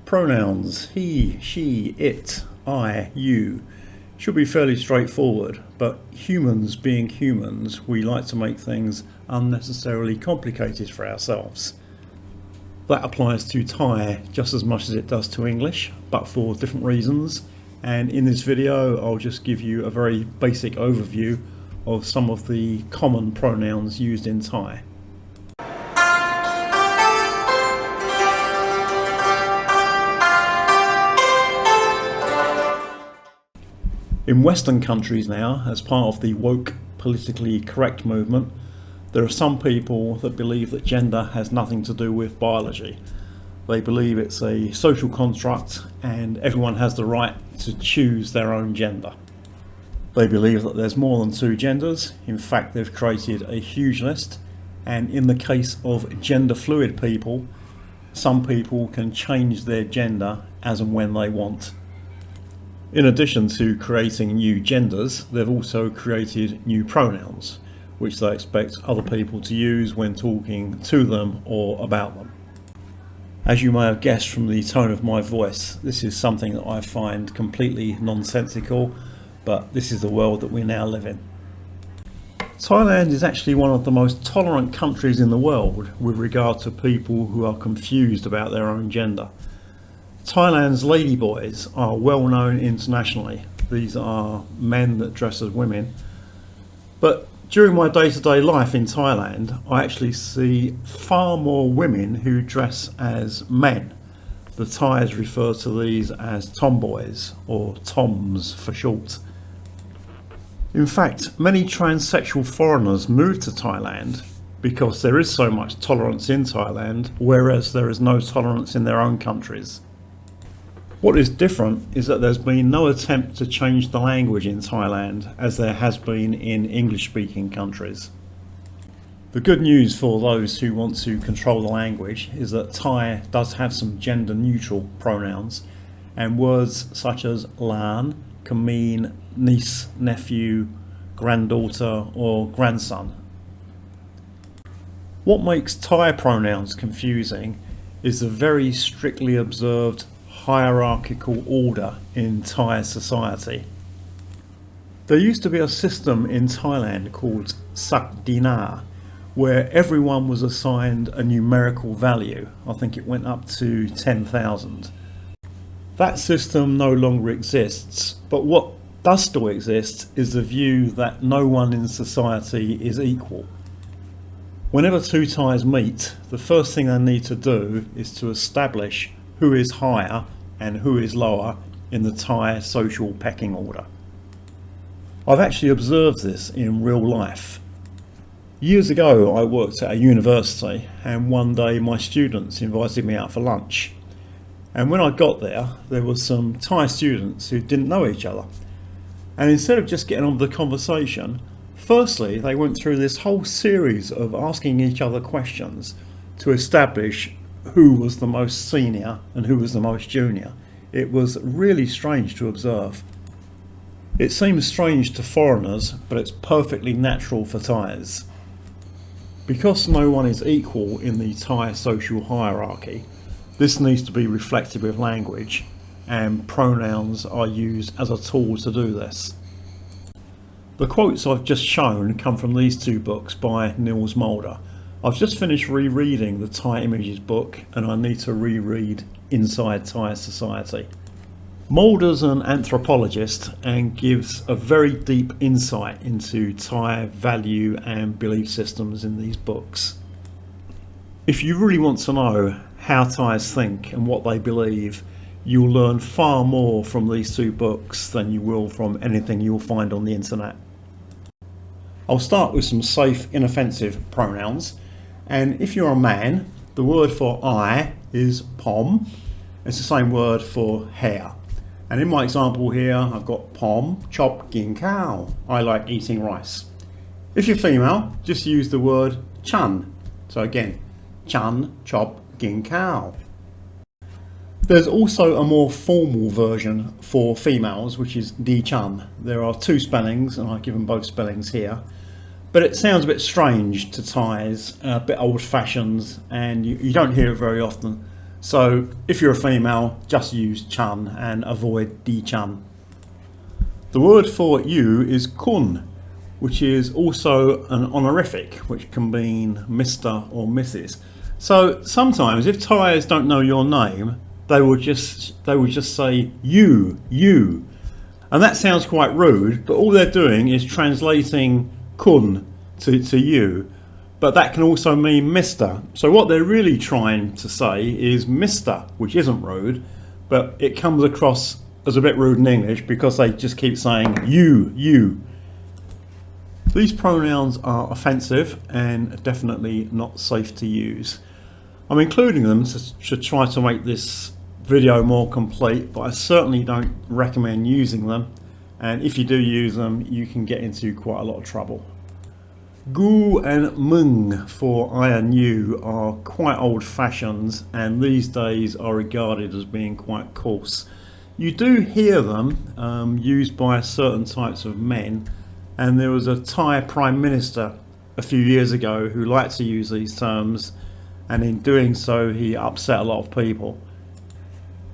Pronouns he, she, it, I, you should be fairly straightforward, but humans being humans, we like to make things unnecessarily complicated for ourselves. That applies to Thai just as much as it does to English, but for different reasons. And in this video, I'll just give you a very basic overview of some of the common pronouns used in Thai. In Western countries now, as part of the woke politically correct movement, there are some people that believe that gender has nothing to do with biology. They believe it's a social construct and everyone has the right to choose their own gender. They believe that there's more than two genders. In fact, they've created a huge list, and in the case of gender fluid people, some people can change their gender as and when they want. In addition to creating new genders, they've also created new pronouns, which they expect other people to use when talking to them or about them. As you may have guessed from the tone of my voice, this is something that I find completely nonsensical, but this is the world that we now live in. Thailand is actually one of the most tolerant countries in the world with regard to people who are confused about their own gender. Thailand's Ladyboys are well known internationally. These are men that dress as women. But during my day-to-day life in Thailand, I actually see far more women who dress as men. The Thais refer to these as tomboys, or toms for short. In fact, many transsexual foreigners move to Thailand because there is so much tolerance in Thailand, whereas there is no tolerance in their own countries. What is different is that there's been no attempt to change the language in Thailand as there has been in English-speaking countries. The good news for those who want to control the language is that Thai does have some gender-neutral pronouns, and words such as lan can mean niece, nephew, granddaughter or grandson. What makes Thai pronouns confusing is the very strictly observed hierarchical order in Thai society. There used to be a system in Thailand called Sak Dinar, where everyone was assigned a numerical value. I think it went up to 10,000. That system no longer exists, but what does still exist is the view that no one in society is equal. Whenever two Thais meet, the first thing they need to do is to establish who is higher and who is lower in the Thai social pecking order. I've actually observed this in real life. Years ago I worked at a university, and one day my students invited me out for lunch. And when I got there, there were some Thai students who didn't know each other. And instead of just getting on with the conversation, firstly they went through this whole series of asking each other questions to establish who was the most senior and who was the most junior. It was really strange to observe. It seems strange to foreigners, but it's perfectly natural for Thais. Because no one is equal in the Thai social hierarchy, this needs to be reflected with language, and pronouns are used as a tool to do this. The quotes I've just shown come from these two books by Niels Mulder. I've just finished rereading the Thai Images book, and I need to reread Inside Thai Society. Mulder's an anthropologist and gives a very deep insight into Thai value and belief systems in these books. If you really want to know how Thais think and what they believe, you'll learn far more from these two books than you will from anything you'll find on the internet. I'll start with some safe, inoffensive pronouns. And if you're a man, the word for I is pom. It's the same word for hair. And in my example here, I've got pom, chop, gin cow. I like eating rice. If you're female, just use the word chan. So again, chan, chop, gin cow. There's also a more formal version for females, which is di chan. There are two spellings, and I've given both spellings here. But it sounds a bit strange to Thais, a bit old-fashioned, and you don't hear it very often. So if you're a female, just use chun and avoid di chun. The word for you is kun, which is also an honorific, which can mean Mr. or Mrs. So sometimes if Thais don't know your name, they will just say you. And that sounds quite rude, but all they're doing is translating kun to you. But that can also mean Mr. So what they're really trying to say is Mr., which isn't rude, but it comes across as a bit rude in English because they just keep saying you. These pronouns are offensive and definitely not safe to use. I'm including them to try to make this video more complete, but I certainly don't recommend using them. And if you do use them, you can get into quite a lot of trouble. Gu and mung for I and you are quite old-fashioned and these days are regarded as being quite coarse. You do hear them used by certain types of men, and there was a Thai Prime Minister a few years ago who liked to use these terms, and in doing so he upset a lot of people.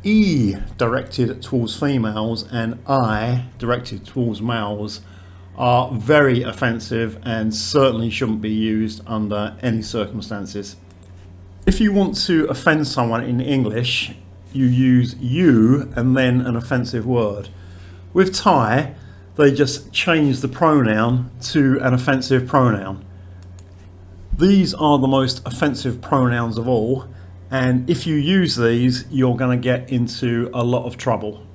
E directed towards females and I directed towards males are very offensive and certainly shouldn't be used under any circumstances. If you want to offend someone in English, you use you and then an offensive word. With Thai, they just change the pronoun to an offensive pronoun. These are the most offensive pronouns of all, and if you use these, you're going to get into a lot of trouble.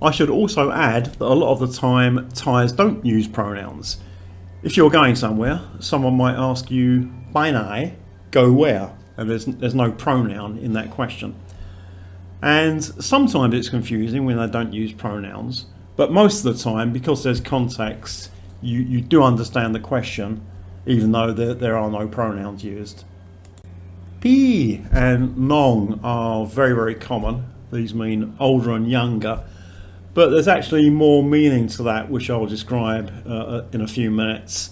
I should also add that a lot of the time Thais don't use pronouns. If you're going somewhere, someone might ask you, "Bai nai?" Go where? And there's no pronoun in that question. And sometimes it's confusing when they don't use pronouns, but most of the time, because there's context, you do understand the question, even though there are no pronouns used. Pi and nong are very, very common. These mean older and younger. But there's actually more meaning to that, which I'll describe in a few minutes.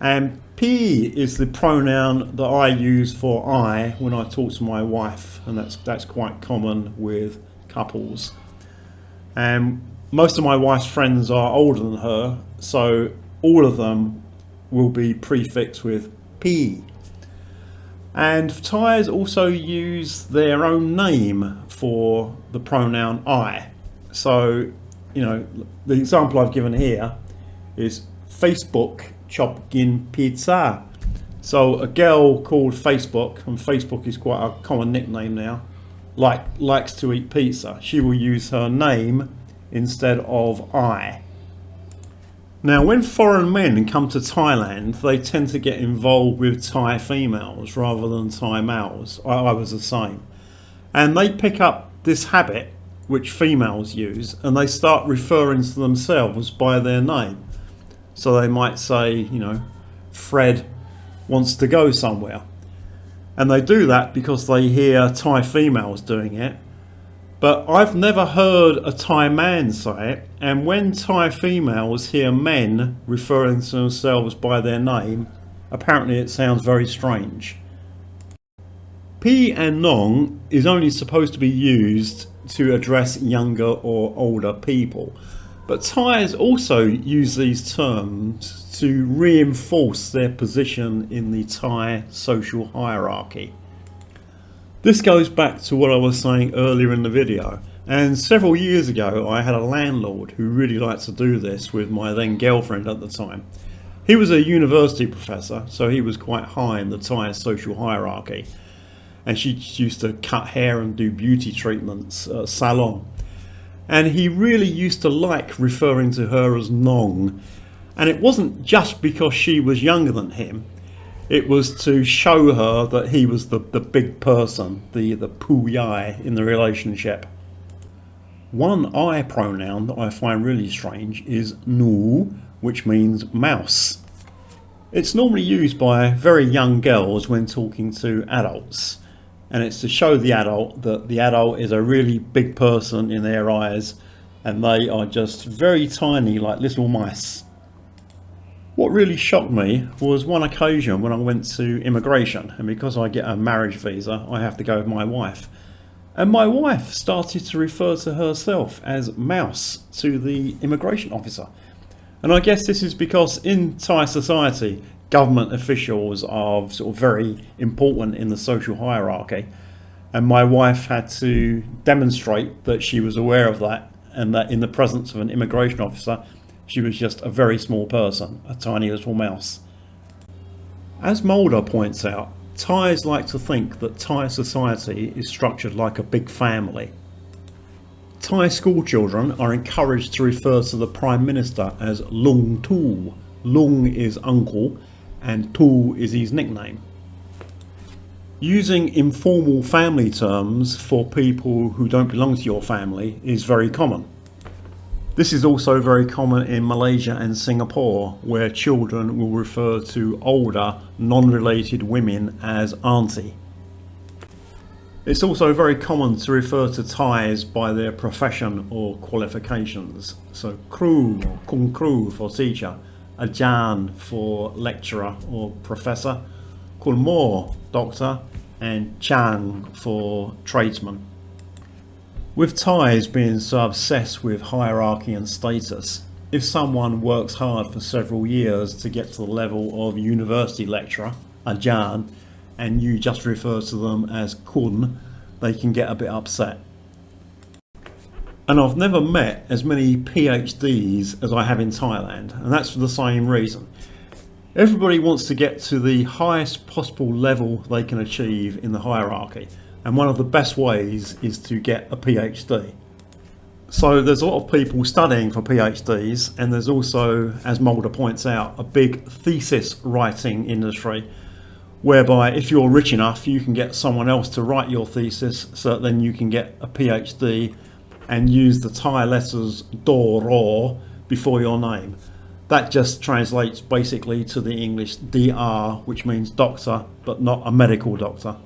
And P is the pronoun that I use for I when I talk to my wife, and that's quite common with couples. And most of my wife's friends are older than her, so all of them will be prefixed with P. And Thais also use their own name for the pronoun I. So, you know, the example I've given here is Facebook chop gin pizza. So a girl called Facebook, and Facebook is quite a common nickname now, likes to eat pizza. She will use her name instead of I. Now, when foreign men come to Thailand, they tend to get involved with Thai females rather than Thai males. I was the same. And they pick up this habit which females use, and they start referring to themselves by their name. So they might say, you know, Fred wants to go somewhere. And they do that because they hear Thai females doing it. But I've never heard a Thai man say it, and when Thai females hear men referring to themselves by their name, apparently it sounds very strange. P and nong is only supposed to be used to address younger or older people, but Thais also use these terms to reinforce their position in the Thai social hierarchy. This goes back to what I was saying earlier in the video, and several years ago I had a landlord who really liked to do this with my then girlfriend at the time. He was a university professor, so he was quite high in the Thai social hierarchy. And she used to cut hair and do beauty treatments at a salon. And he really used to like referring to her as Nong. And it wasn't just because she was younger than him. It was to show her that he was the big person, the pu yai in the relationship. One I pronoun that I find really strange is nu, which means mouse. It's normally used by very young girls when talking to adults. And it's to show the adult that the adult is a really big person in their eyes and they are just very tiny like little mice. What really shocked me was one occasion when I went to immigration, and because I get a marriage visa I have to go with my wife. And my wife started to refer to herself as Mouse to the immigration officer. And I guess this is because in Thai society, government officials are sort of very important in the social hierarchy. And my wife had to demonstrate that she was aware of that, and that in the presence of an immigration officer, she was just a very small person, a tiny little mouse. As Mulder points out, Thais like to think that Thai society is structured like a big family. Thai school children are encouraged to refer to the Prime Minister as Lung Tu. Lung is uncle and Tu is his nickname. Using informal family terms for people who don't belong to your family is very common. This is also very common in Malaysia and Singapore, where children will refer to older, non-related women as auntie. It's also very common to refer to Thais by their profession or qualifications. So Kru or Kung Kru for teacher, Ajan for lecturer or professor, Kun Mo, doctor, and Chang for tradesman. With Thais being so obsessed with hierarchy and status, if someone works hard for several years to get to the level of university lecturer, Ajan, and you just refer to them as Kun, they can get a bit upset. And I've never met as many PhDs as I have in Thailand, and that's for the same reason. Everybody wants to get to the highest possible level they can achieve in the hierarchy, and one of the best ways is to get a PhD. So there's a lot of people studying for PhDs, and there's also, as Mulder points out, a big thesis writing industry, whereby if you're rich enough you can get someone else to write your thesis so that then you can get a PhD and use the Thai letters Do Ro before your name. That just translates basically to the English DR, which means doctor, but not a medical doctor.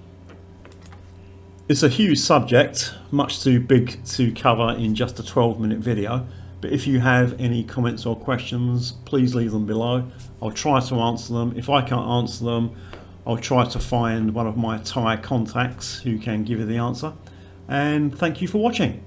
It's a huge subject, much too big to cover in just a 12-minute video, but if you have any comments or questions, please leave them below. I'll try to answer them. If I can't answer them, I'll try to find one of my Thai contacts who can give you the answer. And thank you for watching.